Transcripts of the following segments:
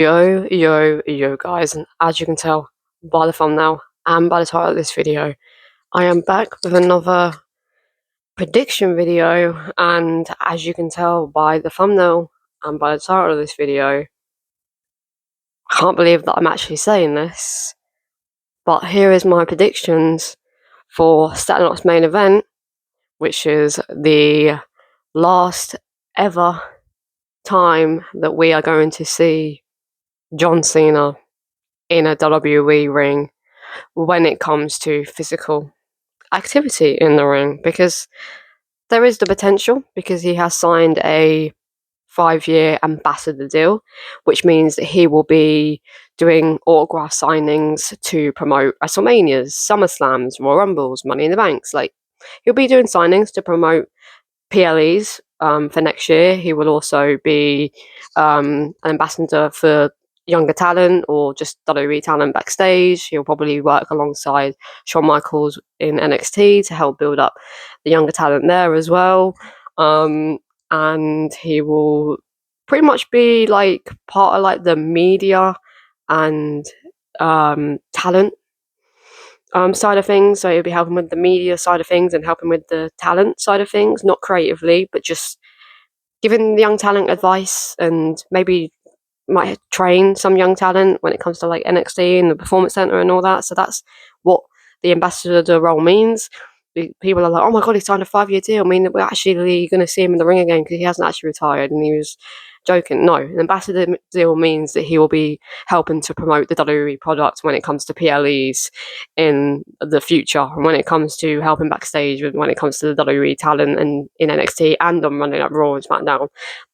Yo guys, and as you can tell by the thumbnail and by the title of this video, I am back with another prediction video, and as you can tell by the thumbnail and by the title of this video, I can't believe that I'm actually saying this, but here is my predictions for Saturday night's main event, which is the last ever time that we are going to see John Cena in a WWE ring when it comes to physical activity in the ring, because there is the potential, because he has signed a 5-year ambassador deal, which means that he will be doing autograph signings to promote WrestleManias, SummerSlams, Royal Rumbles, Money in the Banks. Like, he'll be doing signings to promote PLEs for next year. He will also be an ambassador for younger talent or just WWE talent backstage. He'll probably work alongside Shawn Michaels in NXT to help build up the younger talent there as well. And he will pretty much be like part of like the media and talent side of things. So he'll be helping with the media side of things and helping with the talent side of things, not creatively, but just giving the young talent advice, and maybe might train some young talent when it comes to like NXT and the Performance Center and all that. So that's what the ambassador role means. People are like, oh my god, he signed a 5-year deal. I mean, we're actually going to see him in the ring again because he hasn't actually retired. And he was joking. No, an ambassador deal means that he will be helping to promote the WWE product when it comes to PLEs in the future, and when it comes to helping backstage, when it comes to the WWE talent and in NXT and on Monday Night Raw and SmackDown.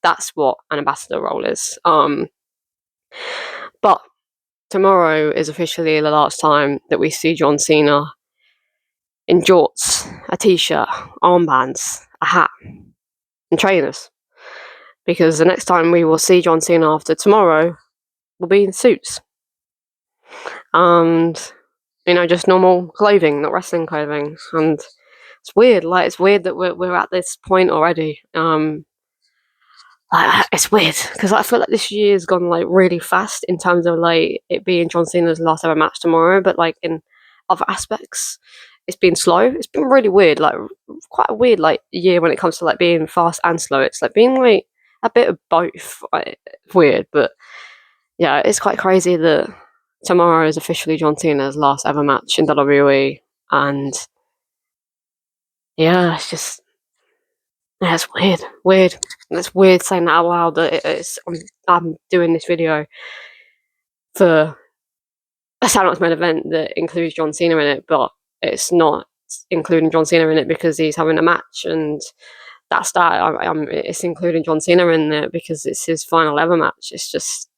That's what an ambassador role is. But tomorrow is officially the last time that we see John Cena in jorts, a t-shirt, armbands, a hat, and trainers. Because the next time we will see John Cena after tomorrow will be in suits. And, just normal clothing, not wrestling clothing. And it's weird, it's weird that we're at this point already. It's weird because I feel like this year's gone like really fast in terms of like it being John Cena's last ever match tomorrow, but like in other aspects, it's been slow. It's been really weird, like quite a weird like year when it comes to like being fast and slow. It's like being like a bit of both. Weird, but yeah, it's quite crazy that tomorrow is officially John Cena's last ever match in WWE, and yeah, it's just. Yeah, it's weird. It's weird saying that out loud. That I'm doing this video for a Saturday Night's main event that includes John Cena in it, but it's not including John Cena in it because he's having a match, and that's that. It's including John Cena in it because it's his final ever match. It's just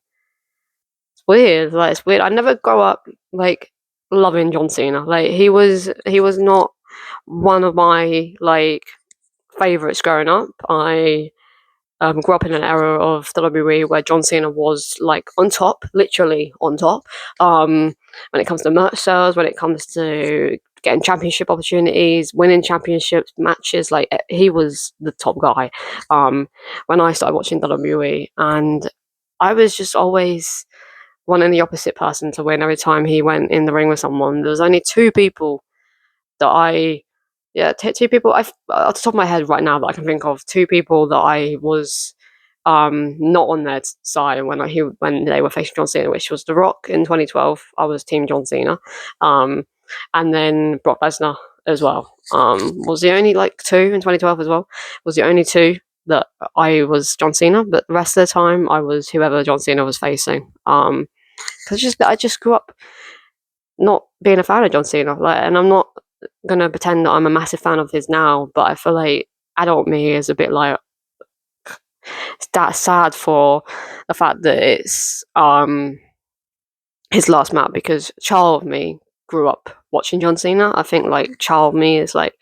it's weird. Like, it's weird. I never grew up like loving John Cena. Like, he was not one of my like favorites growing up. I grew up in an era of WWE where John Cena was like on top, literally on top. When it comes to merch sales, when it comes to getting championship opportunities, winning championships, matches, like he was the top guy. When I started watching WWE, and I was just always wanting the opposite person to win every time he went in the ring with someone. There was only two people that two people off the top of my head right now that I can think of. Two people that I was not on their side when they were facing John Cena, which was The Rock in 2012. I was Team John Cena, and then Brock Lesnar as well. Was the only like two in 2012 as well. Was the only two that I was John Cena, but the rest of the time I was whoever John Cena was facing. Because I just grew up not being a fan of John Cena, and I'm not gonna pretend that I'm a massive fan of his now, but I feel like adult me is a bit like that's sad for the fact that it's his last match, because child me grew up watching John Cena. I think like child me is like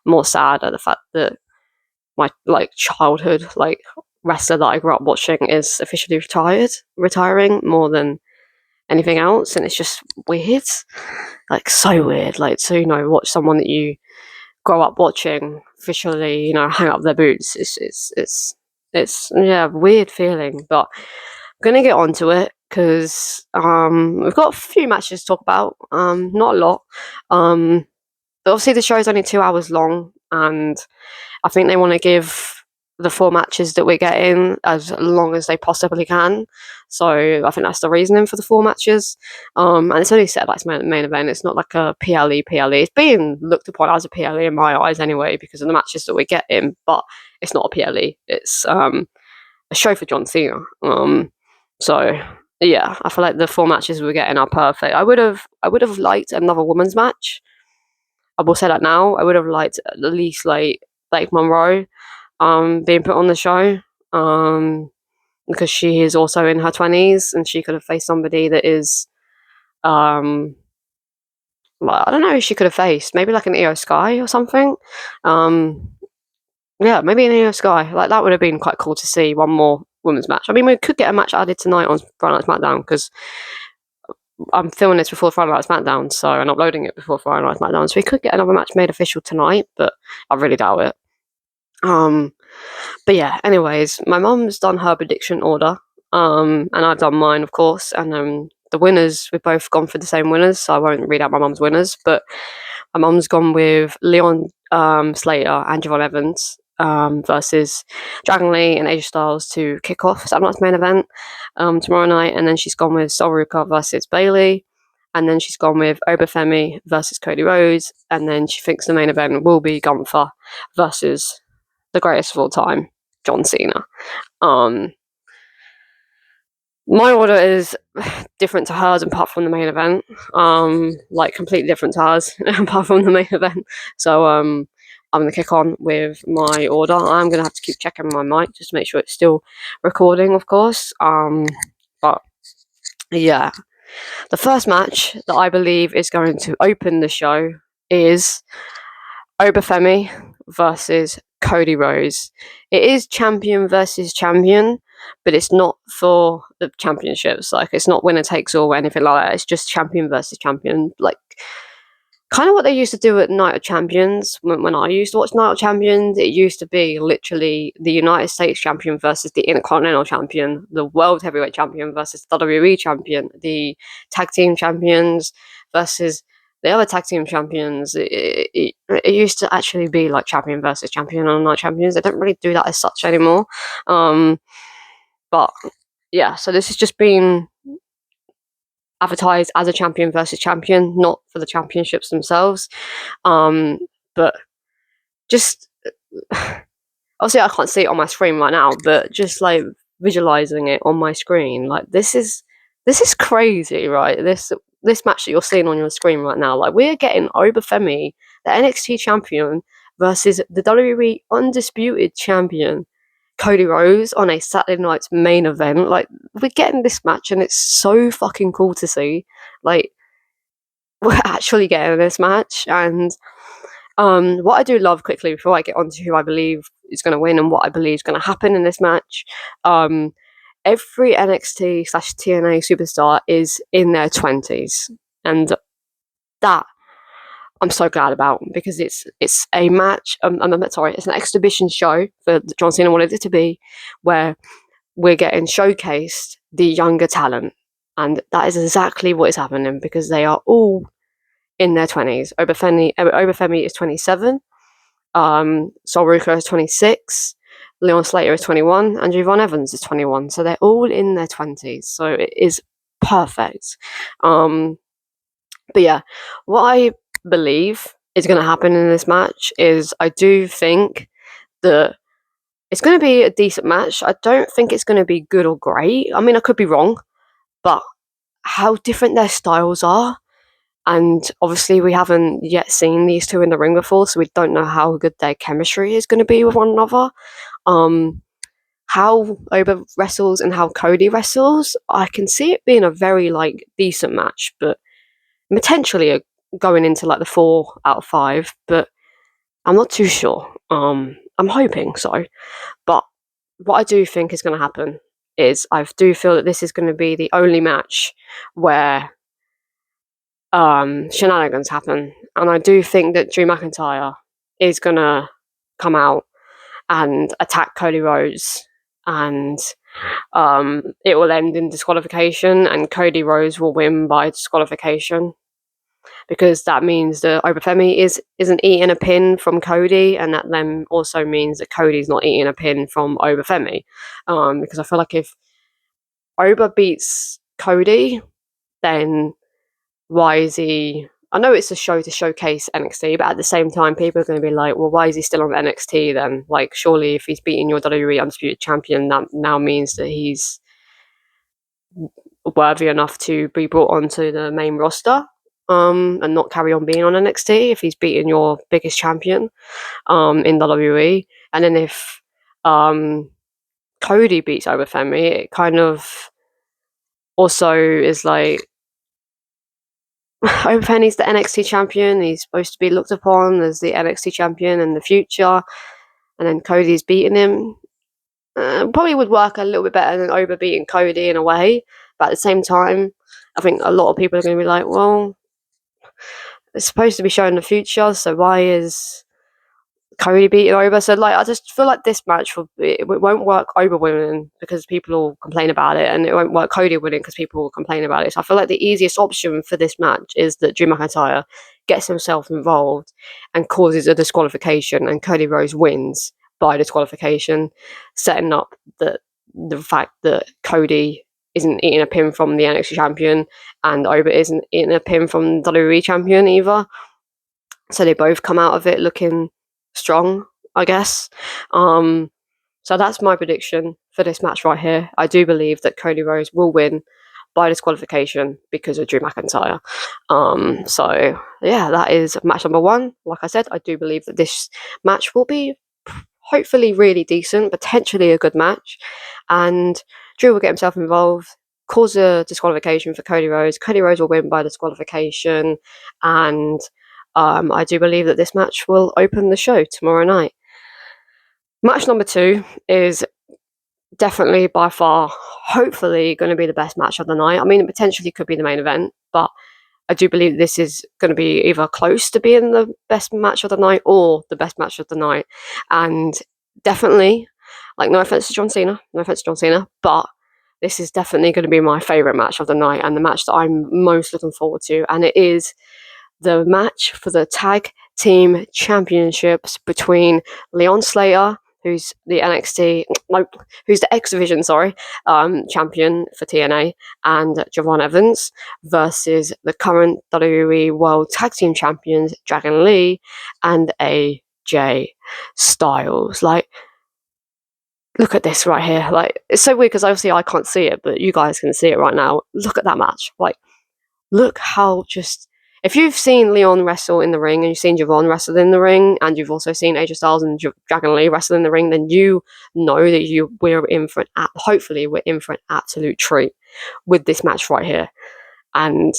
more sad at the fact that my like childhood like wrestler that I grew up watching is officially retiring more than anything else, and it's just weird, like so weird, like to watch someone that you grow up watching officially hang up their boots. It's weird feeling, but I'm gonna get onto it because we've got a few matches to talk about. Not a lot. But obviously the show's only 2 hours long, and I think they want to give the 4 matches that we're getting as long as they possibly can. So I think that's the reasoning for the 4 matches. And it's only set like main event. It's not like a PLE. It's being looked upon as a PLE in my eyes anyway because of the matches that we're getting, but it's not a PLE. It's a show for John Cena. So yeah, I feel like the 4 matches we're getting are perfect. I would have liked another women's match. I will say that now. I would have liked at least like Blake Monroe being put on the show because she is also in her 20s and she could have faced somebody that is well, I don't know who she could have faced. Maybe like an Io Sky or something. Yeah, maybe an Io Sky. Like that would have been quite cool to see one more women's match. I mean, we could get a match added tonight on Friday Night SmackDown because I'm filming this before Friday Night SmackDown, so I'm uploading it before Friday Night SmackDown. So we could get another match made official tonight, but I really doubt it. But yeah, anyways, my mum's done her prediction order, and I've done mine, of course, and the winners, we've both gone for the same winners, so I won't read out my mum's winners, but my mum's gone with Leon Slater and Javon Evans versus Dragon Lee and AJ Styles to kick off Saturday Night's main event tomorrow night, and then she's gone with Sol Ruka versus Bayley, and then she's gone with Obafemi versus Cody Rhodes, and then she thinks the main event will be Gunther versus the greatest of all time, John Cena. My order is different to hers apart from the main event. Like completely different to hers apart from the main event. So I'm gonna kick on with my order. I'm gonna have to keep checking my mic just to make sure it's still recording, of course. But yeah. The first match that I believe is going to open the show is Obafemi versus Cody Rhodes. It is champion versus champion, but it's not for the championships. Like, it's not winner takes all or anything like that. It's just champion versus champion. Like, kind of what they used to do at Night of Champions. When I used to watch Night of Champions, it used to be literally the United States champion versus the Intercontinental champion, the World Heavyweight champion versus the WWE champion, the tag team champions versus the other tag team champions. It used to actually be like champion versus champion on Night Champions. They don't really do that as such anymore. But yeah, so this has just been advertised as a champion versus champion, not for the championships themselves. But just obviously I can't see it on my screen right now, but just like visualizing it on my screen, like this is crazy, right? This match that you're seeing on your screen right now, like we're getting Obafemi, the NXT champion, versus the WWE undisputed champion, Cody Rhodes, on a Saturday night's main event. Like, we're getting this match and it's so fucking cool to see. Like, we're actually getting this match. And what I do love, quickly before I get on to who I believe is going to win and what I believe is going to happen in this match, every NXT/TNA superstar is in their 20s. And that I'm so glad about, because it's a match. It's an exhibition show for John Cena wanted it to be, where we're getting showcased the younger talent, and that is exactly what is happening because they are all in their 20s. Obafemi is 27, Sol Ruka is 26, Leon Slater is 21, and Javon Evans is 21. So they're all in their 20s. So it is perfect. But yeah, what I believe is going to happen in this match is I do think that it's going to be a decent match. I don't think it's going to be good or great. I mean, I could be wrong, but how different their styles are, and obviously we haven't yet seen these two in the ring before, so we don't know how good their chemistry is going to be with one another. How Oba wrestles and how Cody wrestles, I can see it being a very like decent match, but potentially going into like the 4 out of 5, but I'm not too sure. I'm hoping so. But what I do think is going to happen is I do feel that this is going to be the only match where shenanigans happen. And I do think that Drew McIntyre is going to come out and attack Cody Rhodes and it will end in disqualification, and Cody Rhodes will win by disqualification, because that means that Obafemi isn't eating a pin from Cody, and that then also means that Cody's not eating a pin from Obafemi. Because I feel like if Oba beats Cody, then why is he? I know it's a show to showcase NXT, but at the same time, people are going to be like, well, why is he still on NXT then? Like, surely if he's beating your WWE Undisputed Champion, that now means that he's worthy enough to be brought onto the main roster, and not carry on being on NXT if he's beating your biggest champion, in WWE. And then if Cody beats Obafemi, it kind of also is like, Obafemi's the NXT champion. He's supposed to be looked upon as the NXT champion in the future, and then Cody's beating him. Probably would work a little bit better than Oba beating Cody in a way, but at the same time, I think a lot of people are going to be like, well, it's supposed to be showing the future, so why is Cody beating Oba? So, like, I just feel like this match it won't work Oba winning because people will complain about it, and it won't work Cody winning because people will complain about it. So I feel like the easiest option for this match is that Drew McIntyre gets himself involved and causes a disqualification, and Cody Rhodes wins by disqualification, setting up the fact that Cody isn't eating a pin from the NXT champion, and Oba isn't eating a pin from the WWE champion either. So they both come out of it looking strong, I guess. So that's my prediction for this match right here. I do believe that Cody Rhodes will win by disqualification because of Drew McIntyre. So yeah, that is match number 1. Like I said, I do believe that this match will be hopefully really decent, potentially a good match, and Drew will get himself involved, cause a disqualification for Cody Rhodes. Cody Rhodes will win by disqualification, and I do believe that this match will open the show tomorrow night. Match number 2 is definitely by far, hopefully, going to be the best match of the night. I mean, it potentially could be the main event, but I do believe this is going to be either close to being the best match of the night or the best match of the night. And definitely, like, no offense to John Cena, but this is definitely going to be my favourite match of the night and the match that I'm most looking forward to. And it is the match for the Tag Team Championships between Leon Slater, who's the X Division, champion for TNA, and Javon Evans, versus the current WWE World Tag Team Champions, Dragon Lee and AJ Styles. Like, look at this right here. Like, it's so weird because obviously I can't see it, but you guys can see it right now. Look at that match. Like, look how just... If you've seen Leon wrestle in the ring, and you've seen Javon wrestle in the ring, and you've also seen AJ Styles and Dragon Lee wrestle in the ring, then you know that hopefully we're in for an absolute treat with this match right here. And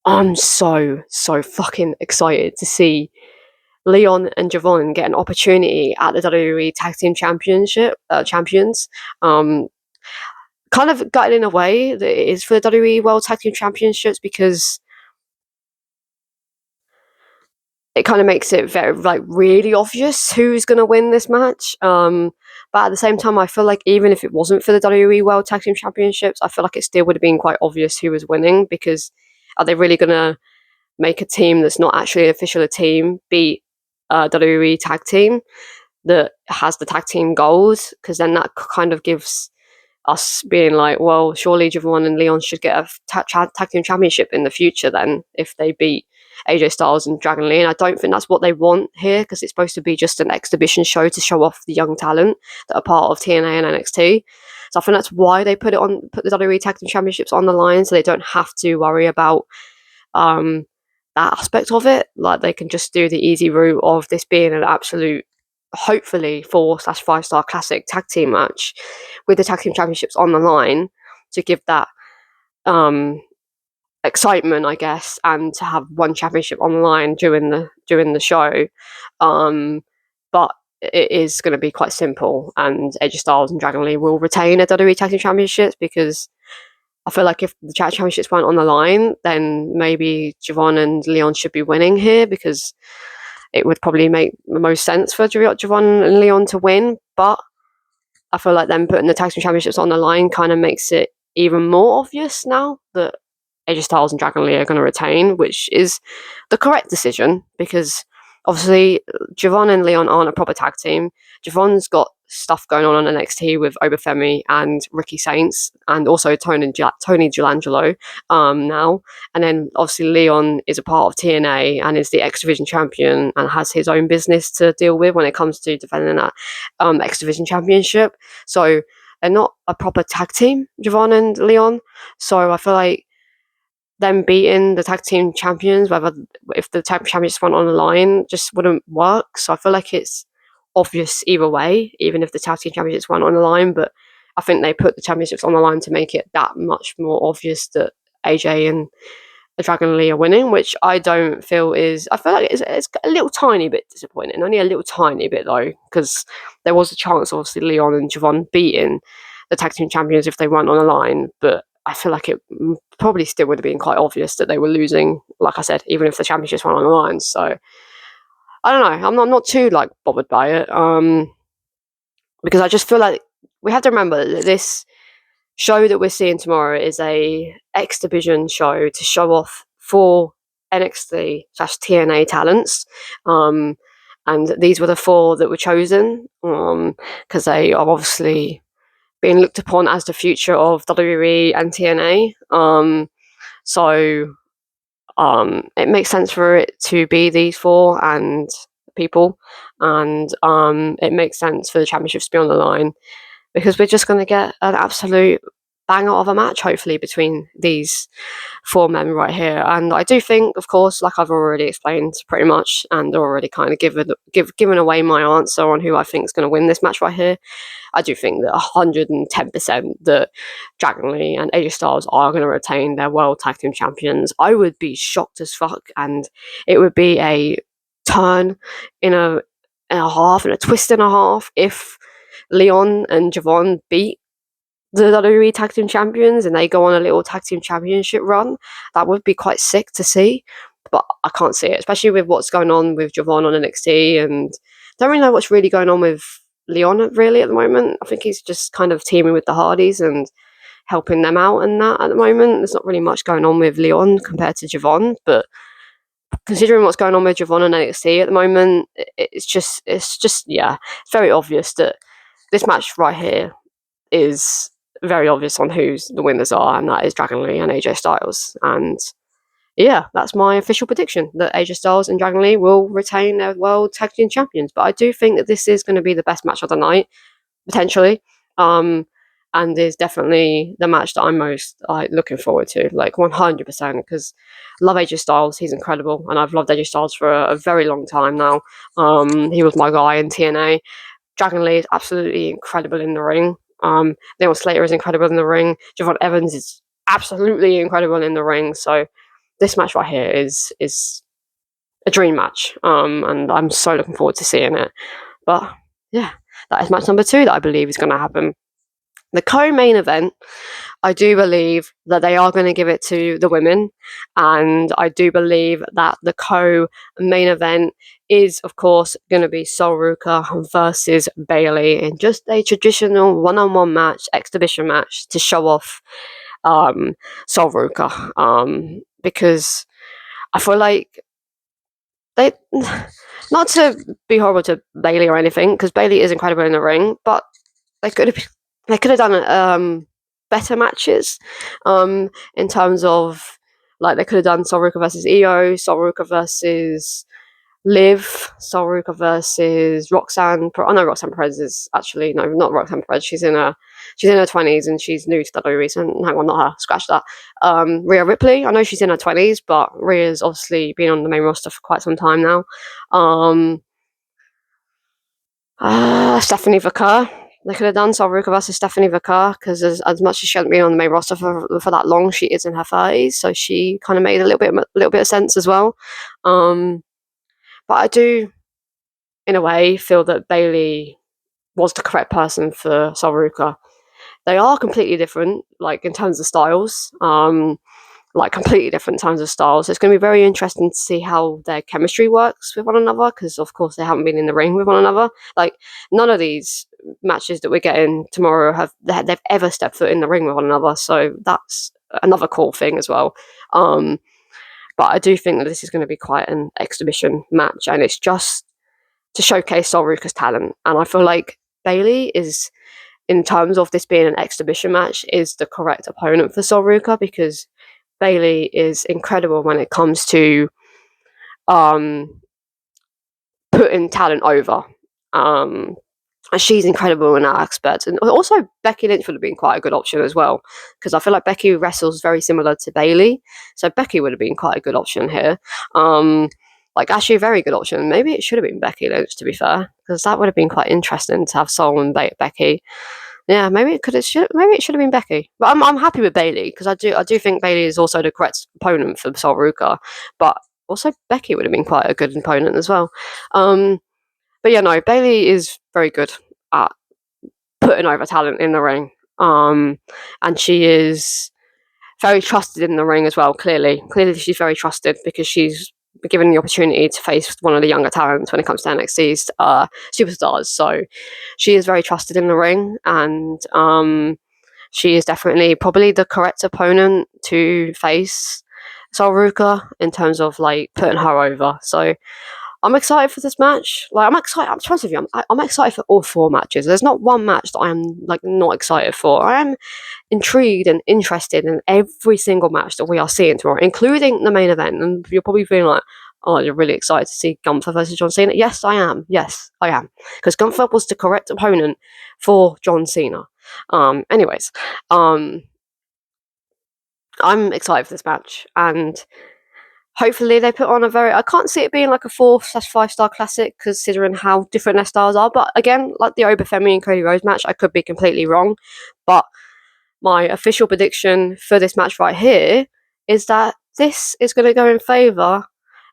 I'm so fucking excited to see Leon and Javon get an opportunity at the WWE Tag Team champions. Kind of gutted in a way that it is for the WWE World Tag Team Championships, because it kind of makes it very, like, really obvious who's going to win this match. But at the same time, I feel like even if it wasn't for the WWE World Tag Team Championships, I feel like it still would have been quite obvious who was winning, because are they really going to make a team that's not actually an official team beat a WWE tag team that has the tag team goals? Because then that kind of gives us being like, well, surely Javon and Leon should get a tag team championship in the future then, if they beat AJ Styles and Dragon Lee. And I don't think that's what they want here, because it's supposed to be just an exhibition show to show off the young talent that are part of TNA and NXT. So I think that's why they put the WWE Tag Team Championships on the line, so they don't have to worry about that aspect of it. Like, they can just do the easy route of this being an absolute, hopefully 4/5-star classic tag team match with the tag team championships on the line, to give that excitement, I guess, and to have one championship on the line during the show. But it is going to be quite simple, and AJ Styles and Dragon Lee will retain the WWE Tag Team Championships, because I feel like if the Tag Championships weren't on the line, then maybe Javon and Leon should be winning here, because it would probably make the most sense for Javon and Leon to win. But I feel like them putting the tag team championships on the line kind of makes it even more obvious now that AJ Styles and Dragon Lee are going to retain, which is the correct decision because obviously Javon and Leon aren't a proper tag team. Javon's got stuff going on NXT with Obafemi and Ricky Saints, and also Tony Gelangelo now. And then obviously Leon is a part of TNA and is the X Division champion and has his own business to deal with when it comes to defending that X Division championship. So they're not a proper tag team, Javon and Leon. So I feel like them beating the tag team champions, whether if the tag championships went on the line, just wouldn't work. So I feel like it's obvious either way, even if the tag team championships went on the line. But I think they put the championships on the line to make it that much more obvious that AJ and Dragon Lee are winning, which I don't feel is. I feel like it's a little tiny bit disappointing, only a little tiny bit though, because there was a chance, obviously, Leon and Javon beating the tag team champions if they weren't on the line, but I feel like it probably still would have been quite obvious that they were losing, like I said, even if the championships weren't on the line. So I don't know. I'm not too like bothered by it, because I just feel like we have to remember that this show that we're seeing tomorrow is a X Division show to show off 4 NXT/TNA talents. And these were the 4 that were chosen because they are obviously being looked upon as the future of WWE and TNA. So it makes sense for it to be these 4 and people, and it makes sense for the championships to be on the line because we're just going to get an absolute banger of a match, hopefully, between these 4 men right here. And I do think, of course, like I've already explained pretty much and already kind of given away my answer on who I think is going to win this match right here, I do think that 110% that Dragon Lee and AJ Styles are going to retain their World Tag Team Champions. I would be shocked as fuck, and it would be a turn in a half and a twist and a half if Leon and Javon beat the WWE Tag Team Champions and they go on a little Tag Team Championship run. That would be quite sick to see, but I can't see it, especially with what's going on with Javon on NXT, and don't really know what's really going on with Leon really at the moment. I think he's just kind of teaming with the Hardys and helping them out and that at the moment. There's not really much going on with Leon compared to Javon, but considering what's going on with Javon and NXT at the moment, it's just yeah, it's very obvious that this match right here is very obvious on who the winners are, and that is Dragon Lee and AJ Styles. And yeah, that's my official prediction that AJ Styles and Dragon Lee will retain their World Tag Team Champions. But I do think that this is going to be the best match of the night, potentially, and is definitely the match that I'm most looking forward to, like 100%, because I love AJ Styles. He's incredible, and I've loved AJ Styles for a very long time now. He was my guy in TNA. Dragon Lee is absolutely incredible in the ring. Neil Slater is incredible in the ring. Javon Evans is absolutely incredible in the ring. So this match right here is a dream match, and I'm so looking forward to seeing it. But yeah, that is match number 2 that I believe is going to happen. The co-main event, I do believe that they are going to give it to the women, and I do believe that the co-main event is, of course, going to be Sol Ruka versus Bayley in just a traditional one-on-one match, exhibition match to show off Sol Ruka, because I feel like they, not to be horrible to Bayley or anything, because Bayley is incredible in the ring, but they could have done better matches in terms of, like, they could have done Sol Ruka versus Io, Sol Ruka versus Liv, Sol Ruka versus Roxanne. Oh no, Roxanne Perez is actually not Roxanne Perez. She's in her 20s and she's new to WWE. So hang on, not her. Scratch that. Rhea Ripley. I know she's in her 20s, but Rhea's obviously been on the main roster for quite some time now. Stephanie Vaquer. They could have done Sol Ruka versus Stephanie Vaquer, because as much as she hasn't been on the main roster for that long, she is in her 30s, so she kind of made a little bit of sense as well. But I do, in a way, feel that Bayley was the correct person for Sol Ruka. They are completely different, like in terms of styles. Completely different kinds of styles. So it's going to be very interesting to see how their chemistry works with one another, because of course they haven't been in the ring with one another. Like, none of these matches that we're getting tomorrow they've ever stepped foot in the ring with one another, so that's another cool thing as well. But I do think that this is going to be quite an exhibition match, and it's just to showcase Sol Ruka's talent. And I feel like Bayley is, in terms of this being an exhibition match, is the correct opponent for Sol Ruka, because Bayley is incredible when it comes to putting talent over. And she's incredible in that aspect. And also, Becky Lynch would have been quite a good option as well, because I feel like Becky wrestles very similar to Bayley, so Becky would have been quite a good option here. Actually a very good option. Maybe it should have been Becky Lynch, to be fair, because that would have been quite interesting to have Sol and Becky. Yeah, maybe it should have been Becky. But I'm happy with Bayley, because I do think Bayley is also the correct opponent for Sol Ruka. But also Becky would have been quite a good opponent as well. But yeah, no, Bayley is very good at putting over talent in the ring. And she is very trusted in the ring as well, clearly. Clearly she's very trusted, because she's been given the opportunity to face one of the younger talents when it comes to NXT's superstars. So she is very trusted in the ring, and she is definitely probably the correct opponent to face Sol Ruka in terms of like putting her over. So I'm excited for this match. Like, I'm excited. I'm honest with you. I'm excited for all 4 matches. There's not one match that I am like not excited for. I am intrigued and interested in every single match that we are seeing tomorrow, including the main event. And you're probably feeling like, oh, you're really excited to see Gunther versus John Cena. Yes, I am. Yes, I am. Because Gunther was the correct opponent for John Cena. Anyways, I'm excited for this match, and hopefully they put on I can't see it being like a 4/5 star classic, considering how different their styles are. But again, like the Obafemi and Cody Rhodes match, I could be completely wrong. But my official prediction for this match right here is that this is going to go in favour,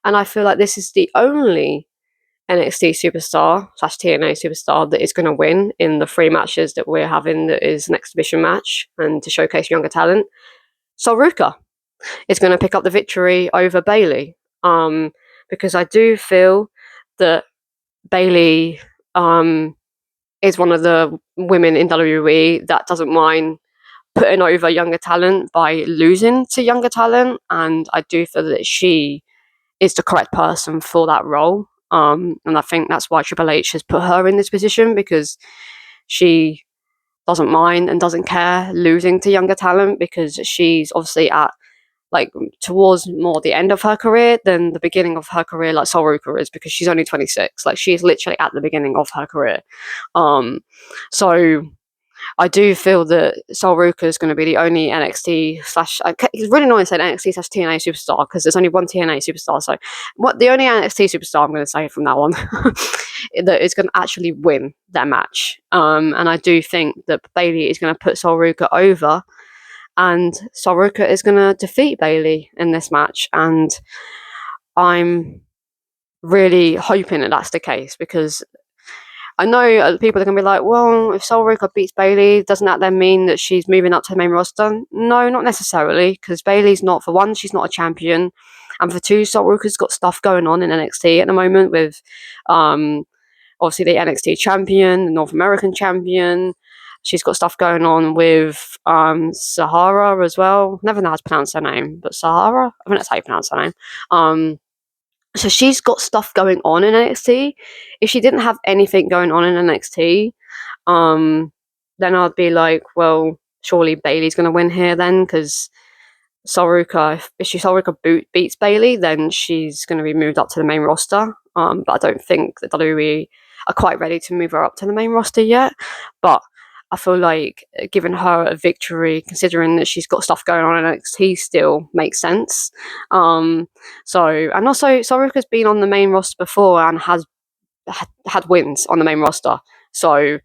and I feel like this is the only NXT superstar / TNA superstar that is going to win in the 3 matches that we're having, that is an exhibition match and to showcase younger talent. Sol Ruka is going to pick up the victory over Bayley, because I do feel that Bayley is one of the women in WWE that doesn't mind putting over younger talent by losing to younger talent, and I do feel that she is the correct person for that role. And I think that's why Triple H has put her in this position, because she doesn't mind and doesn't care losing to younger talent, because she's obviously at like towards more the end of her career than the beginning of her career, like Sol Ruka is, because she's only 26. Like, she's literally at the beginning of her career. So I do feel that Sol Ruka is going to be the only NXT / it's really annoying saying NXT / TNA superstar, because there's only one TNA superstar. So the only NXT superstar I'm going to say from that one that is going to actually win that match. And I do think that Bayley is going to put Sol Ruka over, and Sol Ruka is going to defeat Bayley in this match. And I'm really hoping that that's the case, because I know people are going to be like, well, if Sol Ruka beats Bayley, doesn't that then mean that she's moving up to the main roster? No, not necessarily, because Bayley's not, for one, she's not a champion, and for 2, Sol Ruka's got stuff going on in NXT at the moment with obviously the NXT champion, the North American champion. She's got stuff going on with Sahara as well. Never know how to pronounce her name, but Sahara? I think that's how you pronounce her name. So she's got stuff going on in NXT. If she didn't have anything going on in NXT, then I'd be like, well, surely Bayley's going to win here then, because Sol Ruka, if Sol Ruka beats Bayley, then she's going to be moved up to the main roster. But I don't think that WWE are quite ready to move her up to the main roster yet. But I feel like giving her a victory, considering that she's got stuff going on in NXT, still makes sense. And also, Sol Ruka's been on the main roster before and has had wins on the main roster. So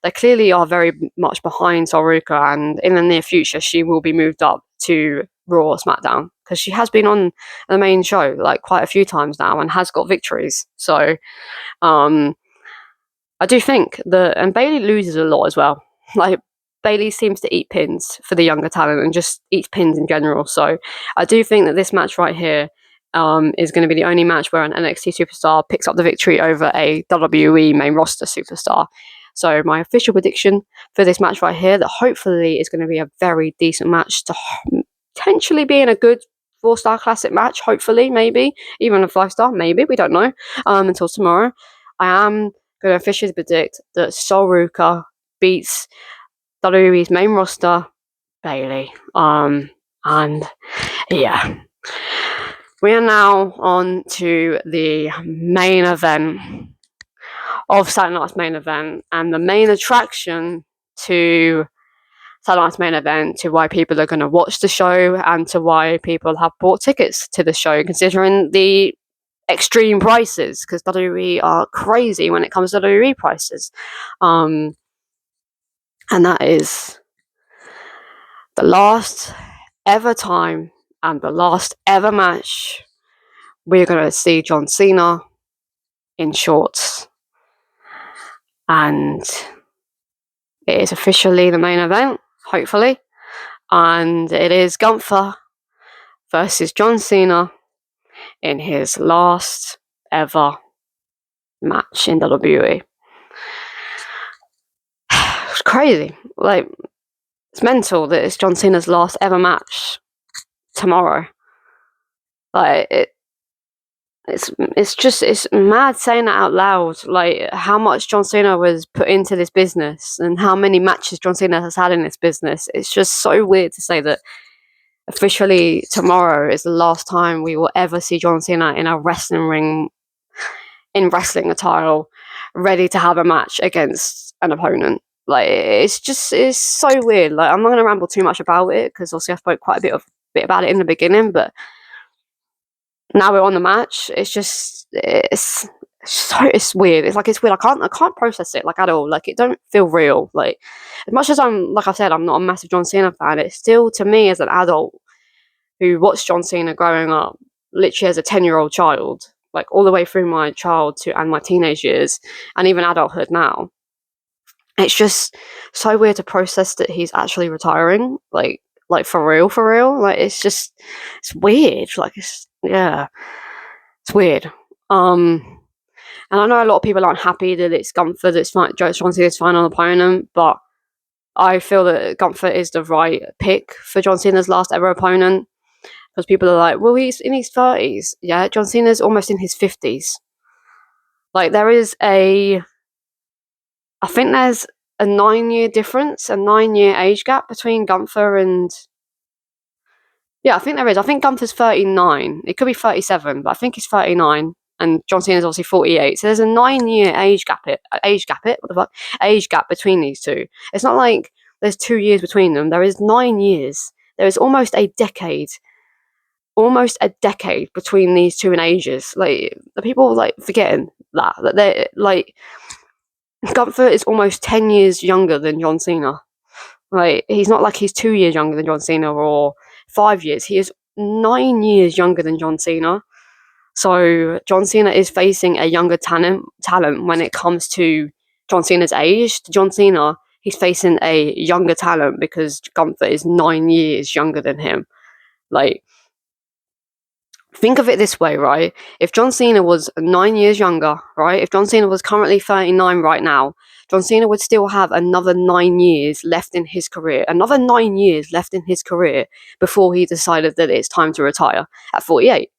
they clearly are very much behind Sol Ruka, and in the near future, she will be moved up to Raw or SmackDown, because she has been on the main show like quite a few times now and has got victories. So I do think that, and Bayley loses a lot as well. Like, Bayley seems to eat pins for the younger talent and just eats pins in general. So I do think that this match right here is going to be the only match where an NXT superstar picks up the victory over a WWE main roster superstar. So my official prediction for this match right here, that hopefully is going to be a very decent match to potentially be in a good 4-star classic match, hopefully, maybe, even a 5-star, maybe, we don't know, until tomorrow. I am going to officially predict that Sol Ruka beats WWE's main roster, Bayley. And yeah. We are now on to the main event of Saturday Night's main event, and the main attraction to Saturday Night's main event, to why people are going to watch the show, and to why people have bought tickets to the show, considering the extreme prices, because WWE are crazy when it comes to WWE prices. And that is the last ever time and the last ever match we're going to see John Cena in shorts. And it is officially the main event, hopefully. And it is Gunther versus John Cena in his last ever match in WWE. It's crazy. Like, it's mental that it's John Cena's last ever match tomorrow. Like, it's mad saying that out loud. Like, how much John Cena was put into this business and how many matches John Cena has had in this business. It's just so weird to say that officially tomorrow is the last time we will ever see John Cena in a wrestling ring, in wrestling attire, ready to have a match against an opponent. Like, it's so weird. Like, I'm not going to ramble too much about it, because obviously I spoke quite a bit about it in the beginning, but now we're on the match. It's weird. It's weird. I can't process it, like, at all. Like, it don't feel real. Like, as much as like I said, I'm not a massive John Cena fan, it's still, to me, as an adult who watched John Cena growing up, literally as a 10-year-old child, like all the way through my child to and my teenage years, and even adulthood now, it's just so weird to process that he's actually retiring. Like for real. Like, it's weird. Like, it's weird. And I know a lot of people aren't happy that it's Gunther that's John Cena's final opponent, but I feel that Gunther is the right pick for John Cena's last ever opponent, because people are like, well, he's in his 30s. Yeah, John Cena's almost in his 50s. Like, I think there's a 9-year difference, a 9-year age gap between Gunther and... Yeah, I think there is. I think Gunther's 39. It could be 37, but I think he's 39. And John Cena's obviously 48. So there's a 9-year age gap between these two. It's not like there's 2 years between them. There is 9 years. There is almost a decade between these two in ages. Like, the people like forgetting that they're like, Gunther is almost 10 years younger than John Cena. Like, he's not like he's 2 years younger than John Cena or 5 years. He is 9 years younger than John Cena. So John Cena is facing a younger talent when it comes to John Cena's age. John Cena, he's facing a younger talent because Gunther is 9 years younger than him. Like, think of it this way, right? If John Cena was 9 years younger, right? If John Cena was currently 39 right now, John Cena would still have another 9 years left in his career. Another 9 years left in his career before he decided that it's time to retire at 48.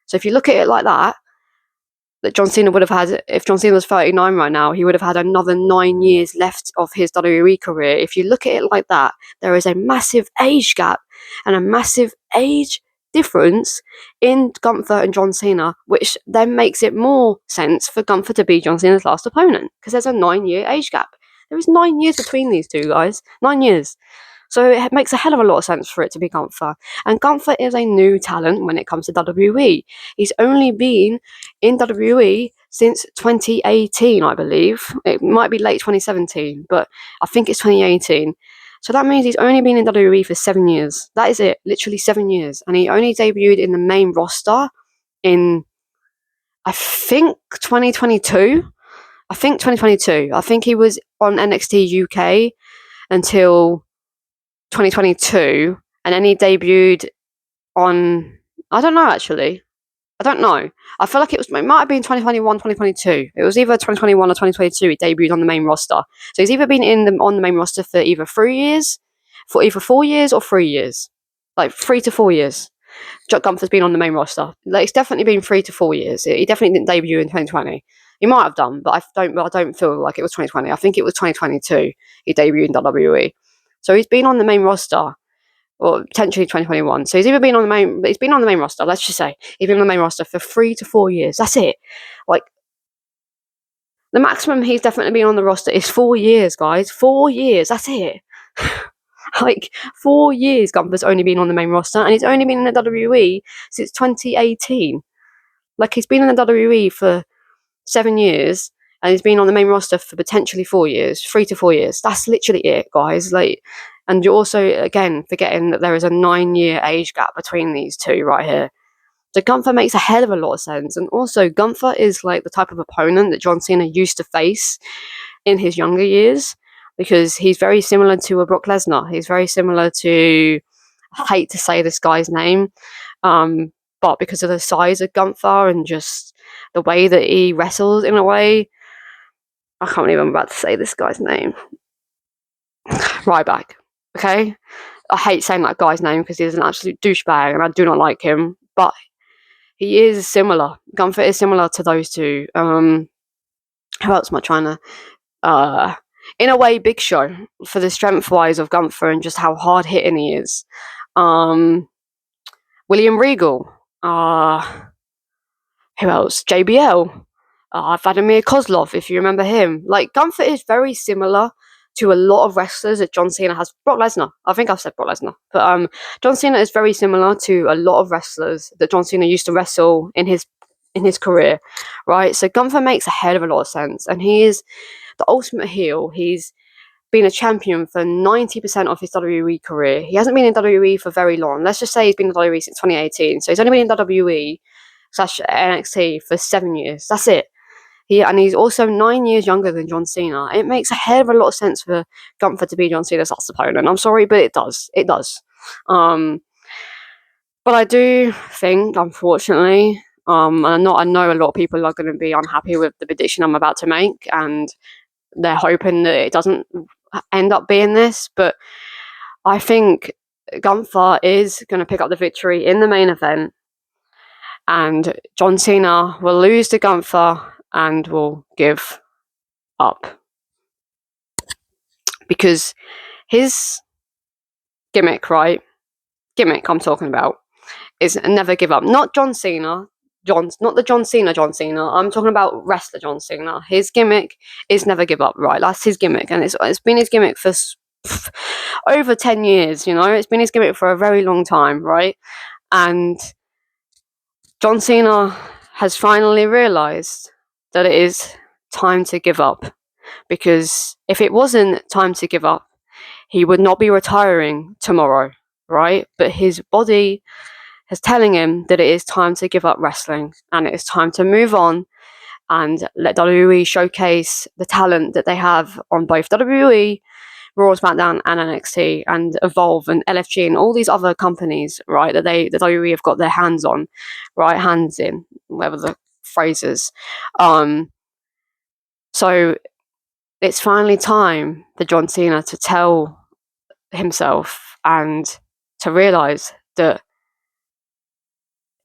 So if you look at it like that John Cena would have had, if John Cena was 39 right now, he would have had another 9 years left of his WWE career. If you look at it like that, there is a massive age gap and a massive age difference in Gunther and John Cena, which then makes it more sense for Gunther to be John Cena's last opponent, because there's a 9-year age gap. There is 9 years between these two guys. 9 years. So it makes a hell of a lot of sense for it to be Gunther. And Gunther is a new talent when it comes to WWE. He's only been in WWE since 2018, I believe. It might be late 2017, but I think it's 2018. So that means he's only been in WWE for 7 years. That is it, literally 7 years. And he only debuted in the main roster in, I think, 2022. I think he was on NXT UK until 2022, and then he debuted on, I don't know actually. I don't know. I feel like it might have been 2021, 2022. It was either 2021 or 2022 he debuted on the main roster. So he's either been on the main roster for either 3 years, for either 4 years or 3 years. Like 3 to 4 years. Gunther's been on the main roster. Like, it's definitely been 3 to 4 years. He definitely didn't debut in 2020. He might have done, but I don't feel like it was 2020. I think it was 2022 he debuted in WWE. So he's been on the main roster, or potentially 2021. So he's been on the main roster, let's just say. He's been on the main roster for 3 to 4 years. That's it. Like, the maximum he's definitely been on the roster is 4 years, guys. 4 years. That's it. Like, 4 years Gunther's only been on the main roster, and he's only been in the WWE since 2018. Like, he's been in the WWE for 7 years, and he's been on the main roster for potentially 4 years, 3 to 4 years. That's literally it, guys. Like, and you're also, again, forgetting that there is a 9-year age gap between these two right here. So Gunther makes a hell of a lot of sense. And also, Gunther is like the type of opponent that John Cena used to face in his younger years, because he's very similar to a Brock Lesnar. He's very similar to, I hate to say this guy's name, but because of the size of Gunther and just the way that he wrestles in a way, I can't believe I'm about to say this guy's name. Ryback. Okay? I hate saying that guy's name because he's an absolute douchebag and I do not like him, but he is similar. Gunther is similar to those two. Who else am I trying to... in a way, Big Show, for the strength-wise of Gunther and just how hard-hitting he is. William Regal. Who else? JBL. Vladimir Kozlov, if you remember him. Like, Gunther is very similar to a lot of wrestlers that John Cena has. Brock Lesnar. I think I've said Brock Lesnar. But John Cena is very similar to a lot of wrestlers that John Cena used to wrestle in his career, right? So Gunther makes a hell of a lot of sense. And he is the ultimate heel. He's been a champion for 90% of his WWE career. He hasn't been in WWE for very long. Let's just say he's been in WWE since 2018. So he's only been in WWE/NXT for 7 years. That's it. He's also 9 years younger than John Cena. It makes a hell of a lot of sense for Gunther to be John Cena's last opponent. I'm sorry, but it does. It does. But I do think, unfortunately, I know a lot of people are going to be unhappy with the prediction I'm about to make, and they're hoping that it doesn't end up being this. But I think Gunther is going to pick up the victory in the main event, and John Cena will lose to Gunther and will give up. Because his gimmick, right? Gimmick I'm talking about is never give up. Not John Cena. Not the John Cena. I'm talking about wrestler John Cena. His gimmick is never give up, right? That's his gimmick. And it's been his gimmick for over 10 years, you know? It's been his gimmick for a very long time, right? And John Cena has finally realised that it is time to give up. Because if it wasn't time to give up, he would not be retiring tomorrow, right? But his body is telling him that it is time to give up wrestling and it is time to move on and let WWE showcase the talent that they have on both WWE, Raw, SmackDown, and NXT, and Evolve and LFG and all these other companies, right, that WWE have got their hands on, right, hands in, whatever the phrase is. So it's finally time for John Cena to tell himself and to realise that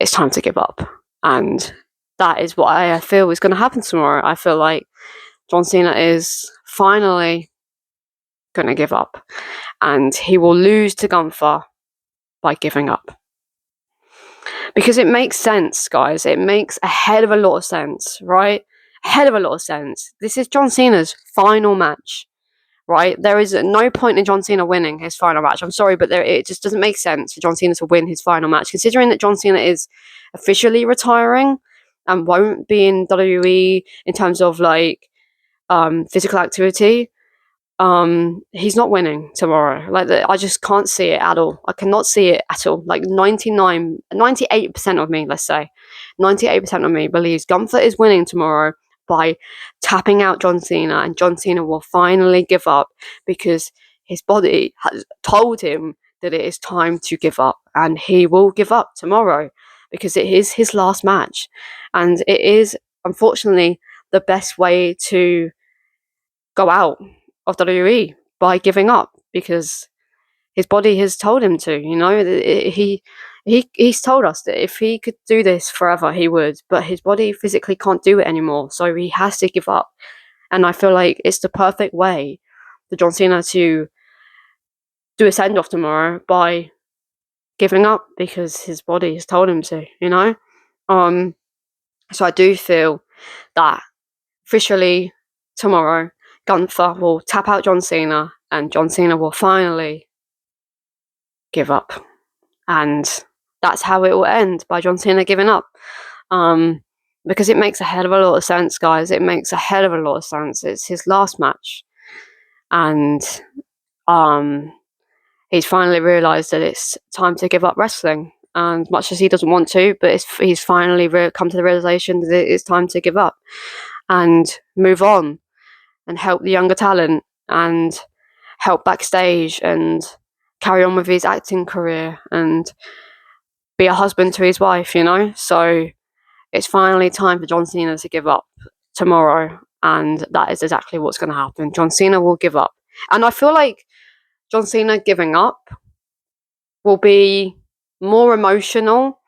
it's time to give up. And that is what I feel is going to happen tomorrow. I feel like John Cena is finally going to give up. And he will lose to Gunther by giving up. Because it makes sense, guys. It makes a hell of a lot of sense, right? A hell of a lot of sense. This is John Cena's final match, right? There is no point in John Cena winning his final match. I'm sorry, but it just doesn't make sense for John Cena to win his final match, considering that John Cena is officially retiring and won't be in WWE in terms of like physical activity. He's not winning tomorrow. Like, I just can't see it at all. I cannot see it at all. Like 98% of me, let's say, 98% of me believes Gunther is winning tomorrow by tapping out John Cena, and John Cena will finally give up because his body has told him that it is time to give up, and he will give up tomorrow because it is his last match, and it is unfortunately the best way to go out of WWE, by giving up, because his body has told him to. He's told us that if he could do this forever, he would, but his body physically can't do it anymore, so he has to give up. And I feel like it's the perfect way for John Cena to do a send off tomorrow, by giving up, because his body has told him to. So I do feel that officially tomorrow, Gunther will tap out John Cena, and John Cena will finally give up. And that's how it will end, by John Cena giving up. Because it makes a hell of a lot of sense, guys. It makes a hell of a lot of sense. It's his last match. And he's finally realised that it's time to give up wrestling. And much as he doesn't want to, but he's finally come to the realisation that it's time to give up and move on and help the younger talent and help backstage and carry on with his acting career and be a husband to his wife, So it's finally time for John Cena to give up tomorrow, and that is exactly what's going to happen. John Cena will give up. And I feel like John Cena giving up will be more emotional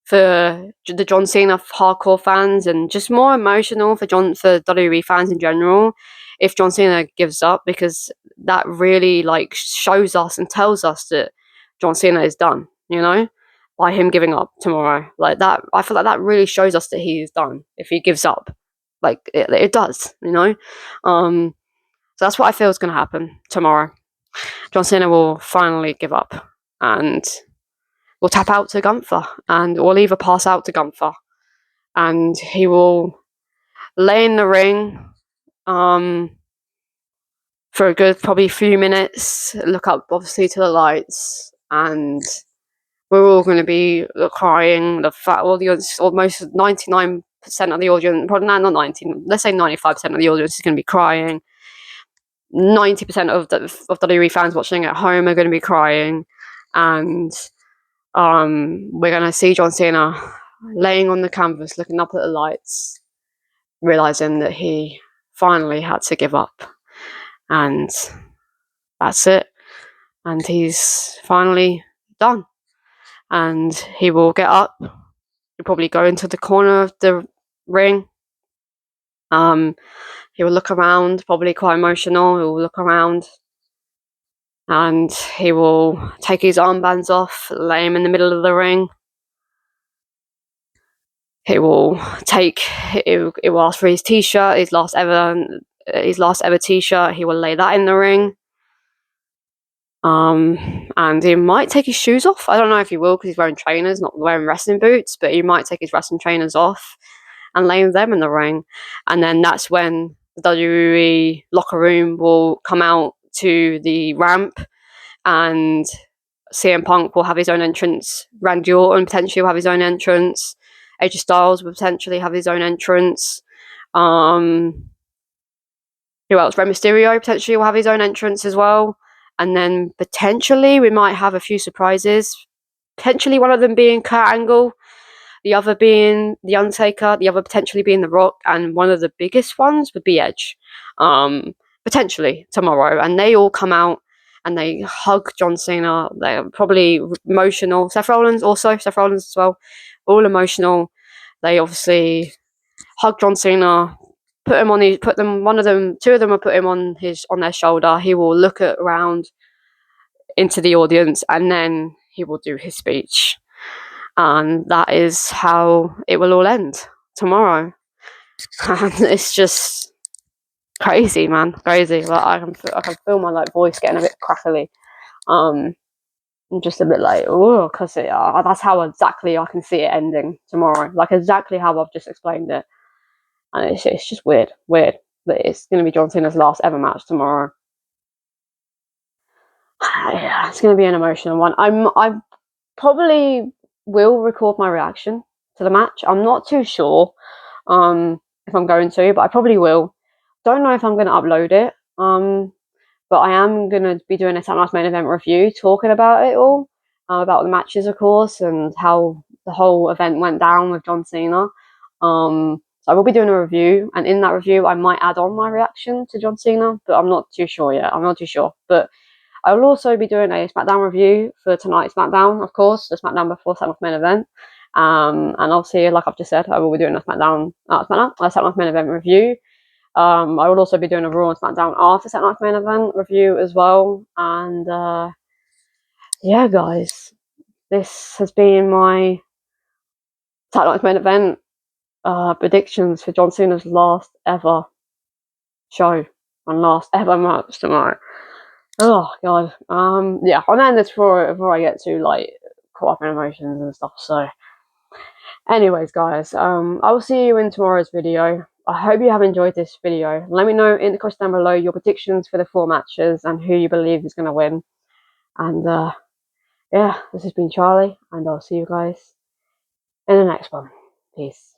for the John Cena hardcore fans, and just more emotional for WWE fans in general, if John Cena gives up, because that really shows us and tells us that John Cena is done, by him giving up tomorrow. Like that, I feel like that really shows us that he is done if he gives up. Like it does, So that's what I feel is going to happen tomorrow. John Cena will finally give up, and will tap out to Gunther, and will either pass out to Gunther, and he will lay in the ring for a good probably few minutes, look up obviously to the lights, and we're all going to be crying. Almost 99% of the audience, probably not 19, let's say 95% of the audience is going to be crying. 90% of WWE fans watching at home are going to be crying, and we're going to see John Cena laying on the canvas, looking up at the lights, realizing that he finally had to give up, and that's it. And he's finally done, and he will get up. He'll probably go into the corner of the ring. He will look around, probably quite emotional. He will look around, and he will take his armbands off, lay him in the middle of the ring. He will ask for his t-shirt, his last ever t-shirt. He will lay that in the ring. And he might take his shoes off. I don't know if he will, because he's wearing trainers, not wearing wrestling boots, but he might take his wrestling trainers off and lay them in the ring. And then that's when the WWE locker room will come out to the ramp, and CM Punk will have his own entrance. Randy Orton potentially will have his own entrance. AJ Styles will potentially have his own entrance. Who else? Rey Mysterio potentially will have his own entrance as well. And then potentially we might have a few surprises. Potentially one of them being Kurt Angle, the other being The Undertaker, the other potentially being The Rock, and one of the biggest ones would be Edge. Potentially tomorrow. And they all come out and they hug John Cena. They're probably emotional. Seth Rollins as well. All emotional. They obviously hug John Cena, two of them will put him on their shoulder. He will look around into the audience, and then he will do his speech. And that is how it will all end tomorrow. And it's just crazy, man. Crazy. Like I can feel my voice getting a bit crackly. I'm just a bit because that's how exactly I can see it ending tomorrow. Like exactly how I've just explained it. And it's just weird that it's going to be John Cena's last ever match tomorrow. Yeah, it's going to be an emotional one. I probably will record my reaction to the match. I'm not too sure if I'm going to, but I probably will. Don't know if I'm going to upload it. But I am going to be doing a Saturday Night Main Event review, talking about it all, about the matches, of course, and how the whole event went down with John Cena. So I will be doing a review, and in that review I might add on my reaction to John Cena, but I'm not too sure yet. I'm not too sure. But I will also be doing a SmackDown review for tonight's SmackDown, of course, the SmackDown before Saturday Night Main Event. And obviously, like I've just said, I will be doing a Saturday Night Main Event review. I will also be doing a Raw and SmackDown after Saturday Night Main Event review as well. And yeah, guys, this has been my Saturday Night Main Event predictions for John Cena's last ever show and last ever match tonight. Oh god. Yeah, I'll end this before I get too like caught up in emotions and stuff. So, anyways, guys, I will see you in tomorrow's video. I hope you have enjoyed this video. Let me know in the comments down below your predictions for the 4 matches and who you believe is going to win. And yeah, this has been Charlie, and I'll see you guys in the next one. Peace.